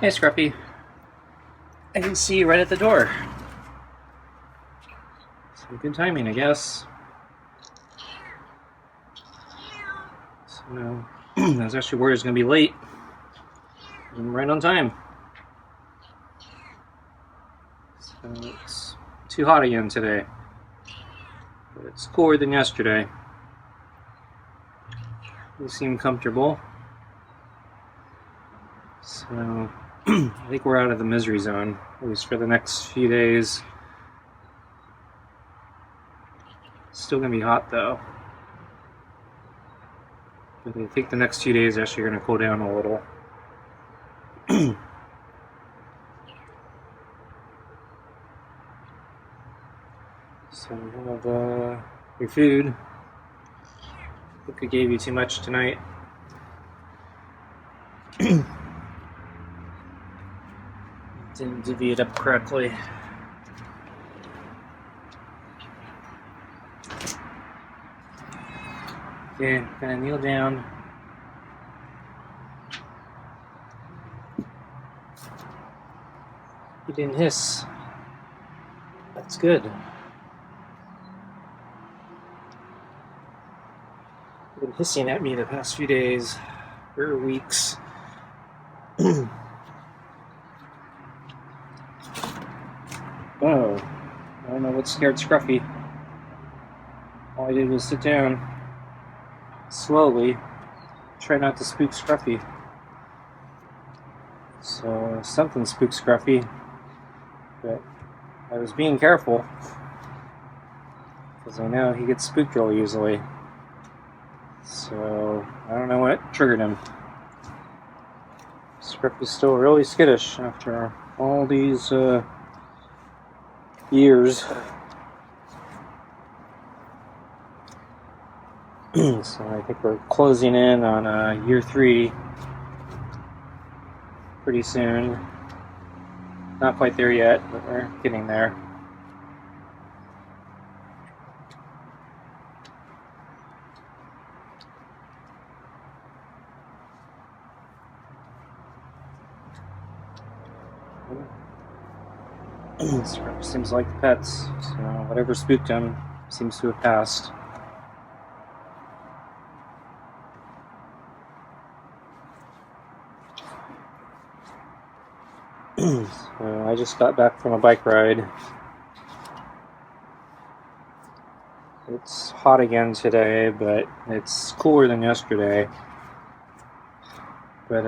Hey, Scruffy. I can see you right at the door. So good timing, I guess. So, I was actually worried it was going to be late. I'm right on time. So it's too hot again today. But it's cooler than yesterday. You seem comfortable. So, I think we're out of the misery zone, at least for the next few days. It's still going to be hot, though. But I think the next 2 days actually are going to cool down a little. So we have your food. I think I gave you too much tonight. Didn't divvy it up correctly. Okay, gonna kneel down. You didn't hiss. That's good. You've been hissing at me the past few days, or weeks. Oh, I don't know what scared Scruffy. All I did was sit down, slowly, try not to spook Scruffy. So something spooked Scruffy, but I was being careful, because I know he gets spooked real easily. So I don't know what triggered him. Scruffy's still really skittish after all these years. So I think we're closing in on year 3 pretty soon. Not quite there yet, but we're getting there. Scruffy seems like the pets, so whatever spooked him seems to have passed. So I just got back from a bike ride. It's hot again today, but it's cooler than yesterday. But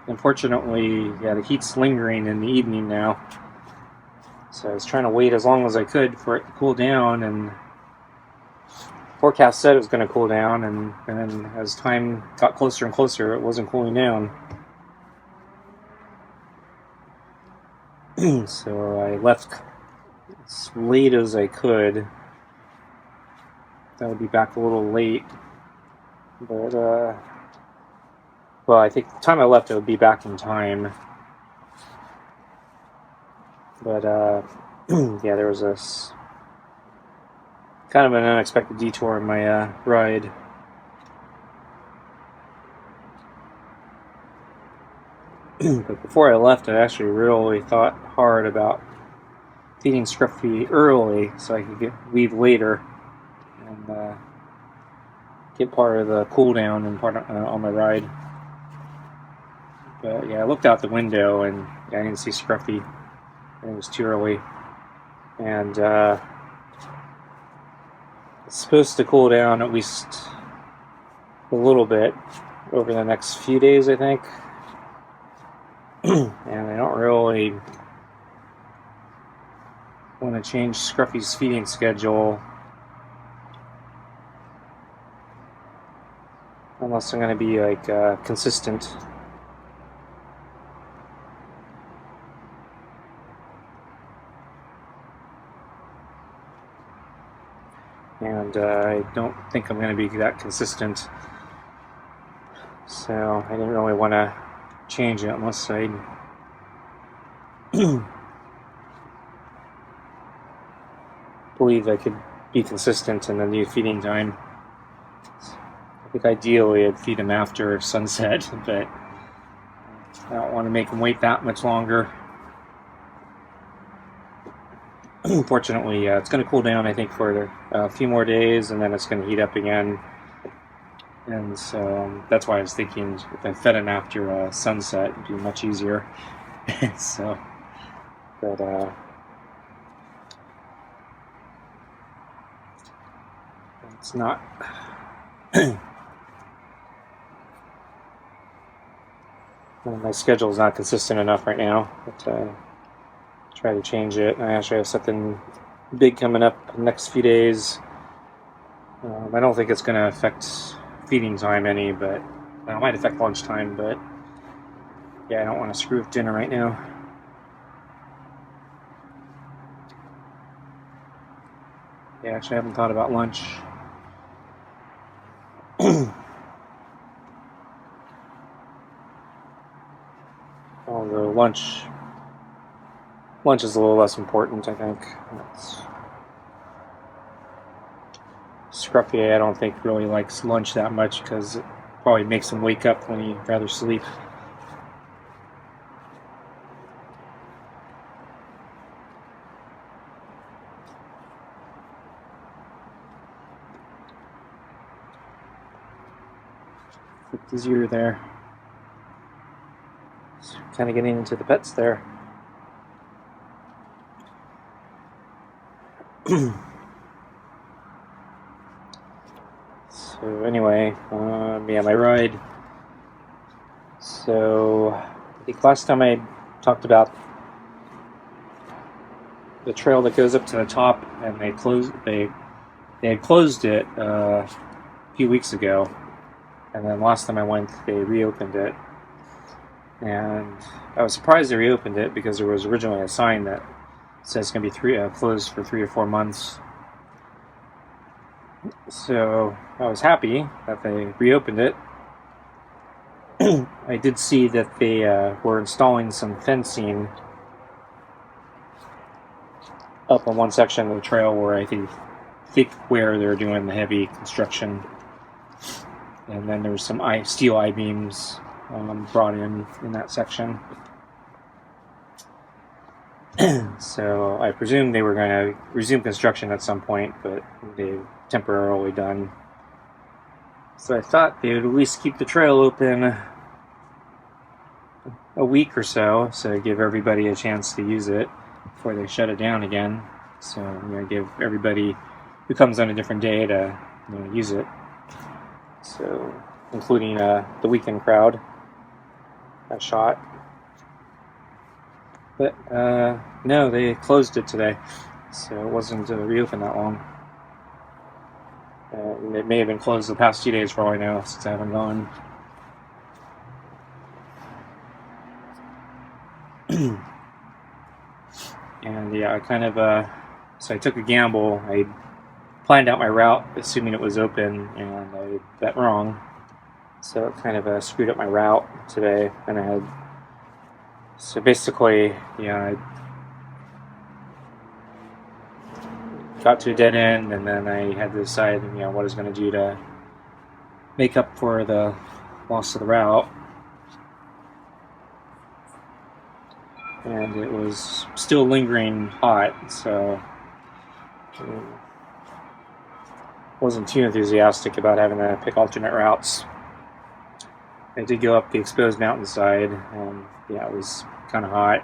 unfortunately, yeah, the heat's lingering in the evening now. So I was trying to wait as long as I could for it to cool down, and forecast said it was going to cool down, and then as time got closer and closer, it wasn't cooling down. So I left as late as I could. That would be back a little late, but well, I think the time I left, I would be back in time. But yeah, there was this kind of an unexpected detour in my ride. But before I left, I actually really thought hard about feeding Scruffy early so I could leave later and get part of the cool down and part on my ride. But yeah, I looked out the window and I didn't see Scruffy. It was too early. And it's supposed to cool down at least a little bit over the next few days, I think. And I don't really want to change Scruffy's feeding schedule unless I'm going to be like consistent. And I don't think I'm going to be that consistent, so I didn't really want to change it unless I believe I could be consistent in the new feeding time. I think ideally I'd feed him after sunset, but I don't want to make them wait that much longer. Fortunately, it's going to cool down, I think, for a few more days, and then it's going to heat up again. And so that's why I was thinking if I fed them after sunset, it'd be much easier. So, but it's not. My schedule is not consistent enough right now, but try to change it. I actually have something big coming up the next few days. I don't think it's going to affect feeding time any, but it might affect lunchtime, but yeah, I don't want to screw with dinner right now. Yeah, actually I haven't thought about lunch. Although lunch is a little less important, I think. Scruffy, I don't think really likes lunch that much because it probably makes him wake up when he'd rather sleep. Flipped his ear there. Kind of getting into the pets there. So anyway, yeah, my ride. So I think last time I talked about the trail that goes up to the top, and they had closed it a few weeks ago, and then last time I went, they reopened it, and I was surprised they reopened it because there was originally a sign that says it's going to be closed for 3 or 4 months. So I was happy that they reopened it. I did see that they were installing some fencing up on one section of the trail where I think where they're doing the heavy construction, and then there was some steel I-beams brought in that section. So I presume they were going to resume construction at some point, but they temporarily done. So I thought they would at least keep the trail open a week or so give everybody a chance to use it before they shut it down again. So give everybody who comes on a different day to use it. So including the weekend crowd that shot. But no, they closed it today, so it wasn't reopened that long. It may have been closed the past 2 days for all I know, since I haven't gone. And yeah, I kind of so I took a gamble. I planned out my route assuming it was open, and I bet wrong. So it kind of screwed up my route today, and so basically, I got to a dead end, and then I had to decide, what I was going to do to make up for the loss of the route. And it was still lingering hot, so I wasn't too enthusiastic about having to pick alternate routes. I did go up the exposed mountainside, and it was kind of hot.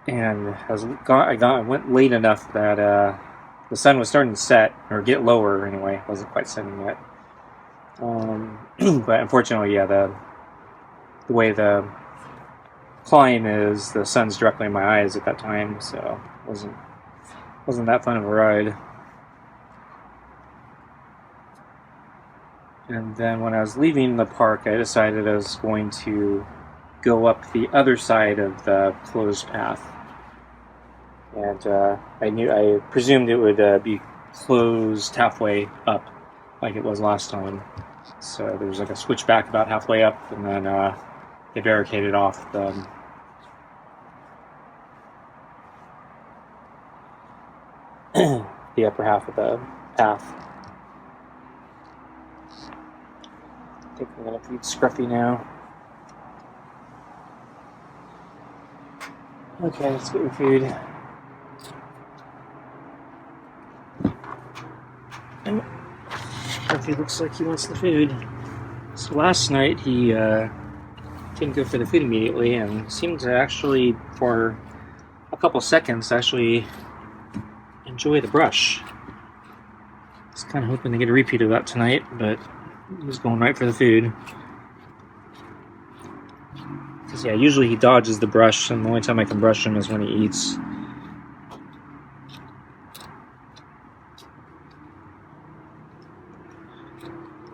And I went late enough that the sun was starting to set, or get lower anyway. It wasn't quite setting yet. But unfortunately, the way the climb is, the sun's directly in my eyes at that time, so it wasn't that fun of a ride. And then when I was leaving the park, I decided I was going to go up the other side of the closed path. And I presumed it would be closed halfway up, like it was last time. So there was like a switchback about halfway up, and then they barricaded off the upper half of the path. I think I'm going to feed Scruffy now. Okay, let's get your food. Scruffy looks like he wants the food. So last night he didn't go for the food immediately and seemed to actually, for a couple seconds, actually enjoy the brush. I was kind of hoping to get a repeat of that tonight, but he was going right for the food. Because yeah, usually he dodges the brush, and the only time I can brush him is when he eats.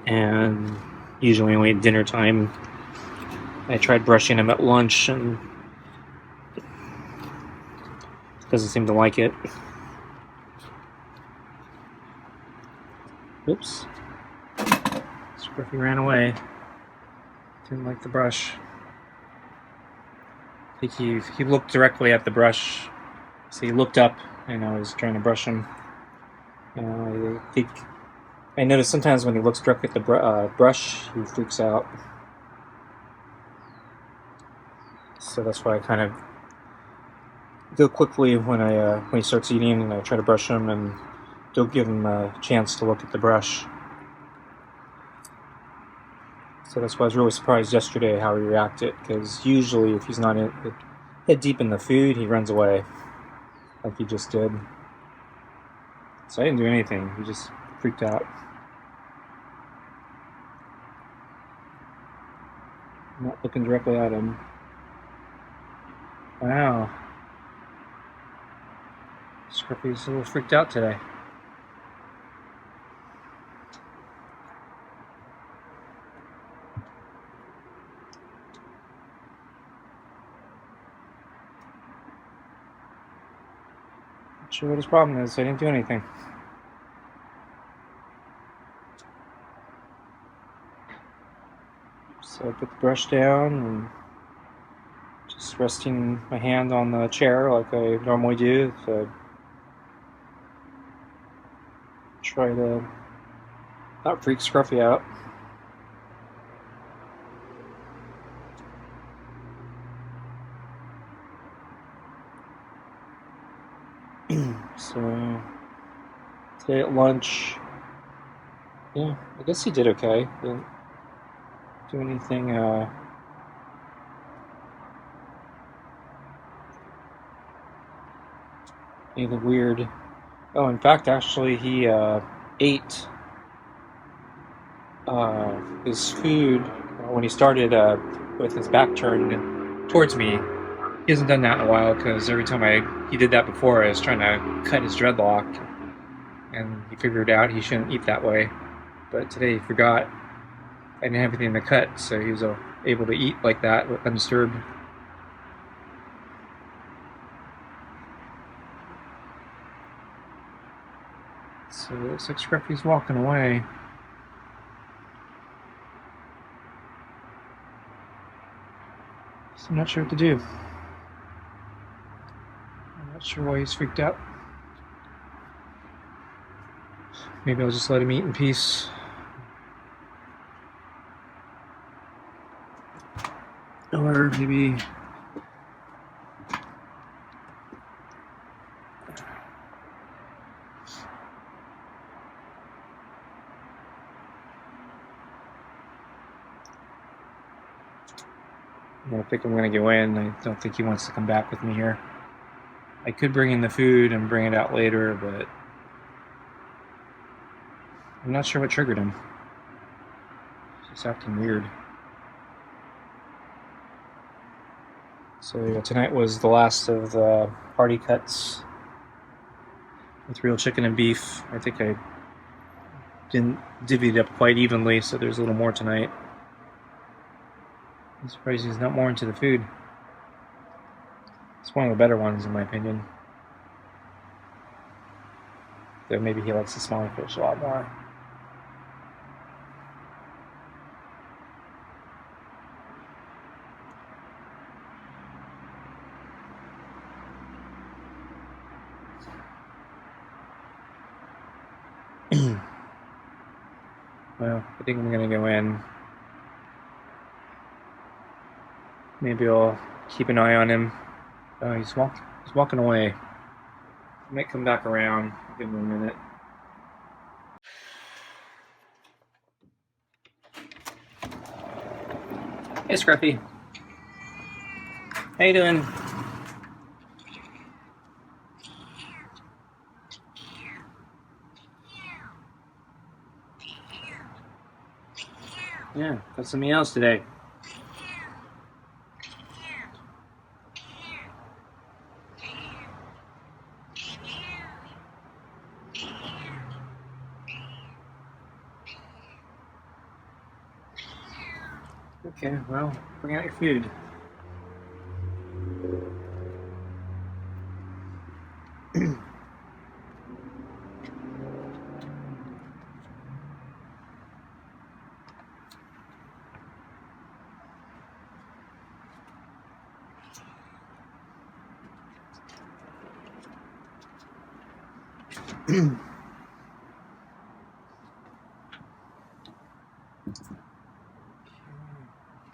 And usually only at dinner time. I tried brushing him at lunch and doesn't seem to like it. Oops. Scruffy ran away. Didn't like the brush. I think he looked directly at the brush. So he looked up and I was trying to brush him. I notice sometimes when he looks directly at the brush, he freaks out. So that's why I kind of go quickly when he starts eating, and I try to brush him and don't give him a chance to look at the brush. So that's why I was really surprised yesterday how he reacted, because usually if he's not head deep in the food, he runs away, like he just did. So I didn't do anything, he just freaked out. I'm not looking directly at him. Wow. Scruffy's a little freaked out today. Not sure what his problem is, I didn't do anything. So I put the brush down and just resting my hand on the chair like I normally do to try to not freak Scruffy out. So today at lunch, yeah, I guess he did okay. Didn't do anything anything weird. Oh, in fact, actually, he ate his food when he started with his back turned towards me. He hasn't done that in a while because every time he did that before, I was trying to cut his dreadlock, and he figured out he shouldn't eat that way. But today he forgot. I didn't have anything to cut, so he was able to eat like that undisturbed. So it looks like Scruffy's walking away. So I'm not sure what to do. I'm not sure why he's freaked out. Maybe I'll just let him eat in peace. Or maybe I don't think I'm going to go in. I don't think he wants to come back with me here. I could bring in the food and bring it out later, but I'm not sure what triggered him. He's just acting weird. So yeah, tonight was the last of the party cuts with real chicken and beef. I think I didn't divvy it up quite evenly, so there's a little more tonight. I'm surprised he's not more into the food. It's one of the better ones, in my opinion. Though maybe he likes the smaller fish a lot more. Well, I think I'm gonna go in. Maybe I'll keep an eye on him Oh, he's walking away. He might come back around. Give him a minute. Hey, Scruffy. How you doing? Yeah, got some meows today. Okay, well, bring out your food.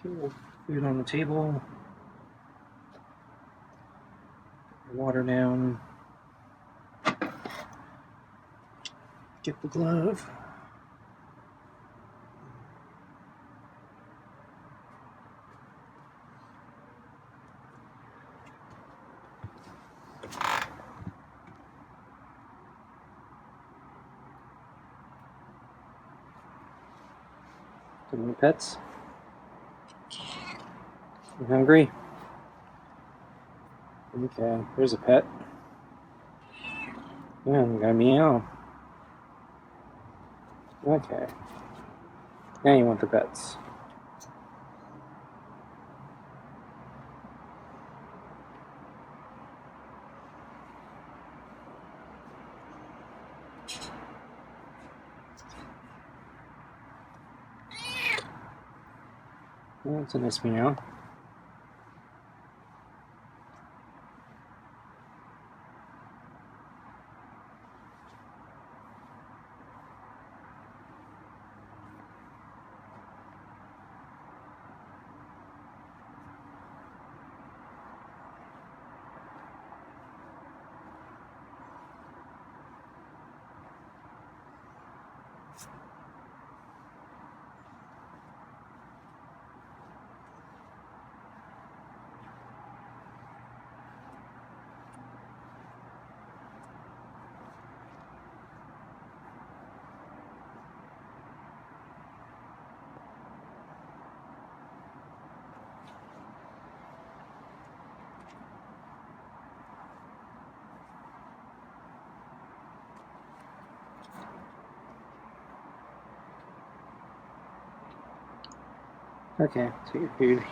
Cool. Food on the table. Water down. Get the glove. Any pets? You hungry? Okay, there's a pet. Yeah, you got a meow. Okay. Now you want the pets. Oh, that's a nice meow. Okay, take your food.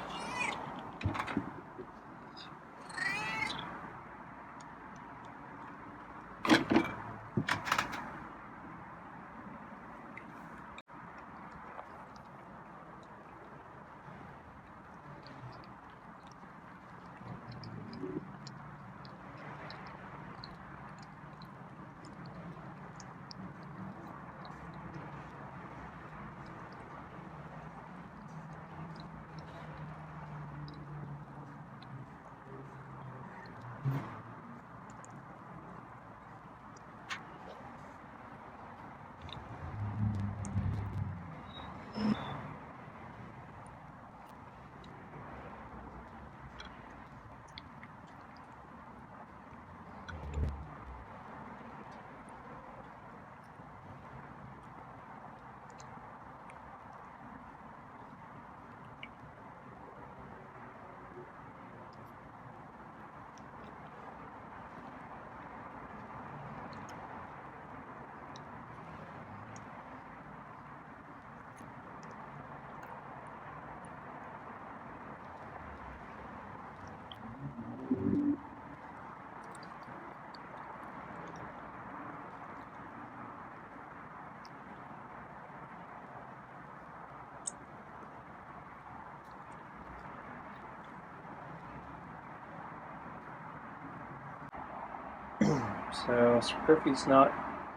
So Scruffy's not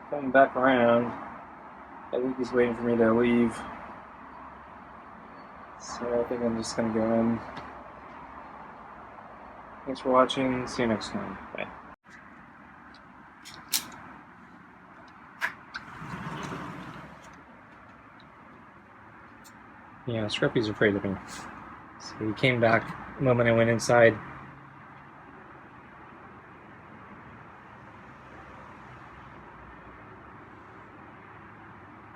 coming back around. I think he's waiting for me to leave. So I think I'm just gonna go in. Thanks for watching. See you next time. Bye. Yeah, Scruffy's afraid of me. So he came back the moment I went inside.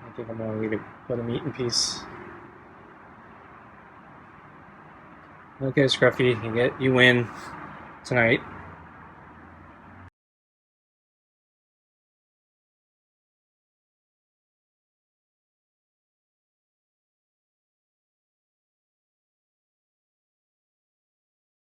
I think I'm going to let him eat in peace. Okay, Scruffy, you win tonight.